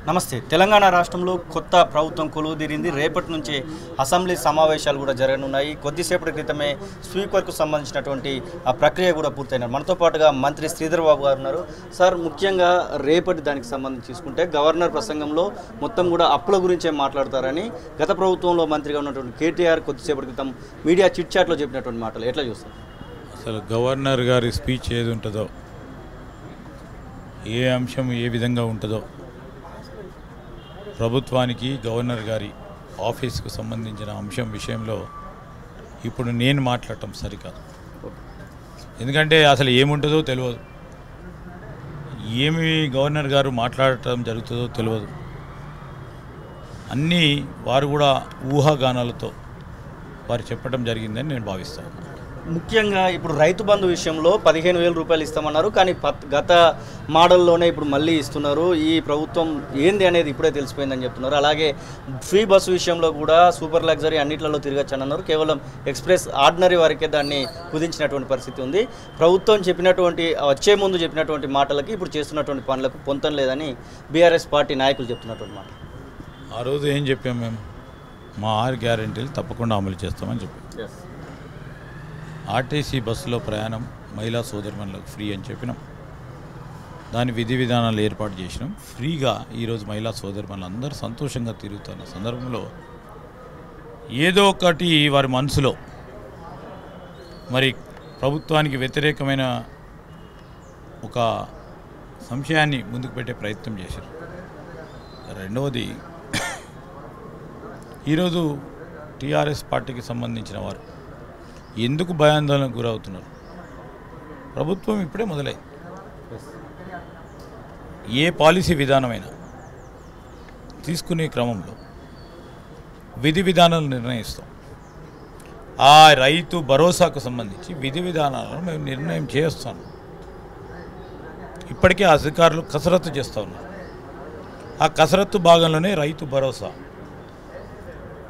నమస్తే. తెలంగాణ రాష్ట్రంలో కొత్త ప్రభుత్వం కొలువుదీరింది. రేపటి నుంచి అసెంబ్లీ సమావేశాలు కూడా జరగనున్నాయి. కొద్దిసేపటి క్రితమే స్పీకర్కు సంబంధించినటువంటి ఆ ప్రక్రియ కూడా పూర్తయినారు. మనతో పాటుగా మంత్రి శ్రీధర్ బాబు గారు ఉన్నారు. సార్, ముఖ్యంగా రేపటి దానికి సంబంధించి చూసుకుంటే గవర్నర్ ప్రసంగంలో మొత్తం కూడా అప్పుల గురించే మాట్లాడతారని గత ప్రభుత్వంలో మంత్రిగా ఉన్నటువంటి కేటీఆర్ కొద్దిసేపటి క్రితం మీడియా చిట్ చాట్లో చెప్పినటువంటి మాటలు ఎట్లా చూస్తారు? అసలు గవర్నర్ గారి స్పీచ్ ఏది ఉంటుందో, ఏ అంశం ఏ విధంగా ఉంటుందో, ప్రభుత్వానికి గవర్నర్ గారి ఆఫీస్కు సంబంధించిన అంశం విషయంలో ఇప్పుడు నేను మాట్లాడటం సరికాదు. ఎందుకంటే అసలు ఏముంటుందో తెలియదు, ఏమి గవర్నర్ గారు మాట్లాడటం జరుగుతుందో తెలియదు. అన్నీ వారు కూడా ఊహాగానాలతో వారు చెప్పడం జరిగిందని నేను భావిస్తాను. ముఖ్యంగా ఇప్పుడు రైతు బంధు విషయంలో 15,000 రూపాయలు ఇస్తామన్నారు, కానీ గత మోడల్లోనే ఇప్పుడు మళ్ళీ ఇస్తున్నారు. ఈ ప్రభుత్వం ఏంది అనేది ఇప్పుడే తెలిసిపోయిందని చెప్తున్నారు. అలాగే ఫ్రీ బస్సు విషయంలో కూడా సూపర్ లగ్జరీ అన్నిట్లలో తిరగచ్చని అన్నారు. కేవలం ఎక్స్ప్రెస్ ఆర్డినరీ వారికే దాన్ని కుదించినటువంటి పరిస్థితి ఉంది. ప్రభుత్వం చెప్పినటువంటి వచ్చే ముందు చెప్పినటువంటి మాటలకి ఇప్పుడు చేస్తున్నటువంటి పనులకు పొంతం లేదని బీఆర్ఎస్ పార్టీ నాయకులు చెప్తున్నటువంటి మాట. ఆ రోజు ఏం చెప్పాం మేము? మా 6 గ్యారెంటీలు తప్పకుండా అమలు చేస్తామని చెప్పాం. ఆర్టీసీ బస్సులో ప్రయాణం మహిళా సోదరిమణులకు ఫ్రీ అని చెప్పినాం. దాని విధి విధానాలు ఏర్పాటు చేసినాం. ఫ్రీగా ఈరోజు మహిళా సోదరిమణులు అందరూ సంతోషంగా తిరుగుతున్న సందర్భంలో ఏదో ఒకటి వారి మనసులో మరి ప్రభుత్వానికి వ్యతిరేకమైన ఒక సంశయాన్ని ముందుకు పెట్టే ప్రయత్నం చేశారు. రెండవది, ఈరోజు టీఆర్ఎస్ పార్టీకి సంబంధించిన వారు ఎందుకు భయాందోళనకు గురవుతున్నారు? ప్రభుత్వం ఇప్పుడే మొదలై ఏ పాలసీ విధానమైనా తీసుకునే క్రమంలో విధి విధానాలు నిర్ణయిస్తాం. ఆ రైతు భరోసాకు సంబంధించి విధి విధానాలను మేము నిర్ణయం చేస్తాం. ఇప్పటికే అధికారులు కసరత్తు చేస్తూ ఉన్నారు. ఆ కసరత్తు భాగంలోనే రైతు భరోసా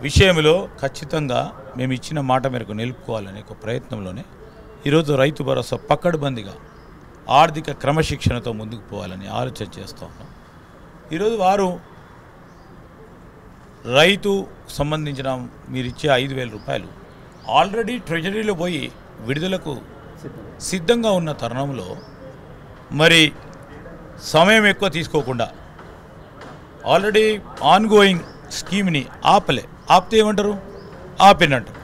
విషయంలో ఖచ్చితంగా మేము ఇచ్చిన మాట మేరకు నిలుపుకోవాలనే ఒక ప్రయత్నంలోనే ఈరోజు రైతు భరోసా పకడ్బందీగా ఆర్థిక క్రమశిక్షణతో ముందుకు పోవాలని ఆలోచన చేస్తూ ఉన్నాం. ఈరోజు వారు రైతు సంబంధించిన మీరు ఇచ్చే 5,000 రూపాయలు ఆల్రెడీ ట్రెజరీలో పోయి విడుదలకు సిద్ధంగా ఉన్న తరుణంలో మరి సమయం ఎక్కువ తీసుకోకుండా ఆల్రెడీ ఆన్గోయింగ్ స్కీమ్ని ఆపితే ఏమంటారు? ఆపినంటారు.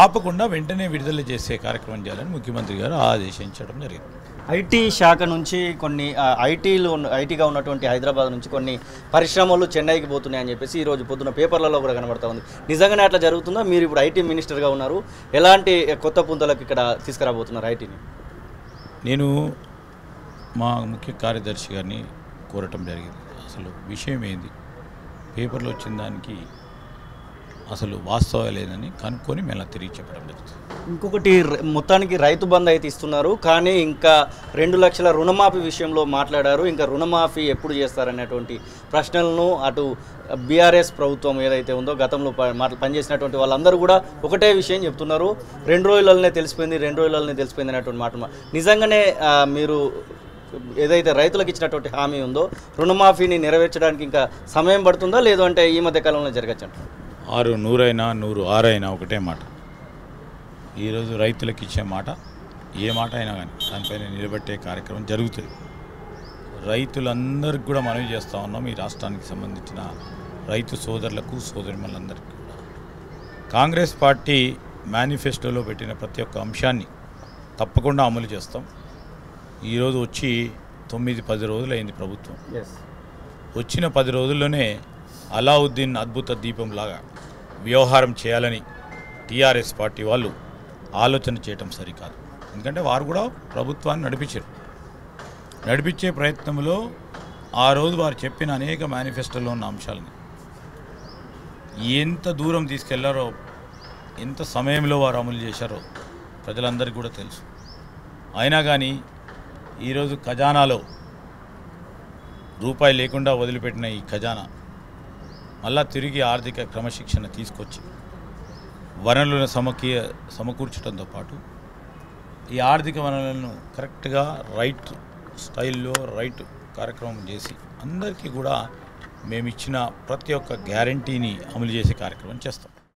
ఆపకుండా వెంటనే విడుదల చేసే కార్యక్రమం చేయాలని ముఖ్యమంత్రి గారు ఆదేశించడం జరిగింది. ఐటీ శాఖ నుంచి కొన్ని ఐటీగా ఉన్నటువంటి హైదరాబాద్ నుంచి కొన్ని పరిశ్రమలు చెన్నైకి పోతున్నాయని చెప్పేసి ఈరోజు పొద్దున పేపర్లలో కూడా కనబడతా ఉంది. నిజంగానే అట్లా జరుగుతుందా? మీరు ఇప్పుడు ఐటీ మినిస్టర్గా ఉన్నారు, ఎలాంటి కొత్త పుంతలకు ఇక్కడ తీసుకురాబోతున్నారు ఐటీని? నేను మా ముఖ్య కార్యదర్శి గారిని కోరటం జరిగింది. అసలు విషయం ఏంది, పేపర్లో వచ్చిన దానికి అసలు వాస్తవం లేదని కనుక్కొని మేము తిరిగి చెప్పడం జరుగుతుంది. ఇంకొకటి, మొత్తానికి రైతు బంధు అయితే ఇస్తున్నారు, కానీ ఇంకా 2 లక్షల రుణమాఫీ విషయంలో మాట్లాడారు. ఇంకా రుణమాఫీ ఎప్పుడు చేస్తారనేటువంటి ప్రశ్నలను అటు బీఆర్ఎస్ ప్రభుత్వం ఏదైతే ఉందో గతంలో పనిచేసినటువంటి వాళ్ళందరూ కూడా ఒకటే విషయం చెప్తున్నారు, 2 రోజులనే తెలిసిపోయింది అనేటువంటి మాట. నిజంగానే మీరు ఏదైతే రైతులకు ఇచ్చినటువంటి హామీ ఉందో రుణమాఫీని నెరవేర్చడానికి ఇంకా సమయం పడుతుందా, లేదు అంటే ఈ మధ్య కాలంలో జరగచ్చు? 100 అయినా 106 అయినా ఒకటే మాట. ఈరోజు రైతులకు ఇచ్చే మాట ఏ మాట అయినా కానీ దానిపైన నిలబెట్టే కార్యక్రమం జరుగుతుంది. రైతులందరికీ కూడా మనవి చేస్తూ ఉన్నాం. ఈ రాష్ట్రానికి సంబంధించిన రైతు సోదరులకు సోదరిమణులందరికీ కాంగ్రెస్ పార్టీ మేనిఫెస్టోలో పెట్టిన ప్రతి ఒక్క అంశాన్ని తప్పకుండా అమలు చేస్తాం. ఈరోజు వచ్చి 9-10 రోజులు అయింది ప్రభుత్వం. వచ్చిన 10 రోజుల్లోనే అలావుద్దీన్ అద్భుత దీపంలాగా వ్యవహారం చేయాలని టీఆర్ఎస్ పార్టీ వాళ్ళు ఆలోచన చేయటం సరికాదు. ఎందుకంటే వారు కూడా ప్రభుత్వాన్ని నడిపించే ప్రయత్నంలో ఆ రోజు వారు చెప్పిన అనేక మేనిఫెస్టోలో ఉన్న అంశాలని ఎంత దూరం తీసుకెళ్లారో, ఎంత సమయంలో వారు అమలు చేశారో ప్రజలందరికీ కూడా తెలుసు. అయినా కానీ ఈరోజు ఖజానాలో రూపాయి లేకుండా వదిలిపెట్టిన ఈ ఖజానా మళ్ళా తిరిగి ఆర్థిక క్రమశిక్షణ తీసుకొచ్చి వనరులను సమకూర్చడంతో పాటు ఈ ఆర్థిక వనరులను కరెక్ట్గా రైట్ స్టైల్లో రైట్ కార్యక్రమం చేసి అందరికీ కూడా మేము ఇచ్చిన ప్రతి ఒక్క గ్యారంటీని అమలు చేసే కార్యక్రమం చేస్తాం.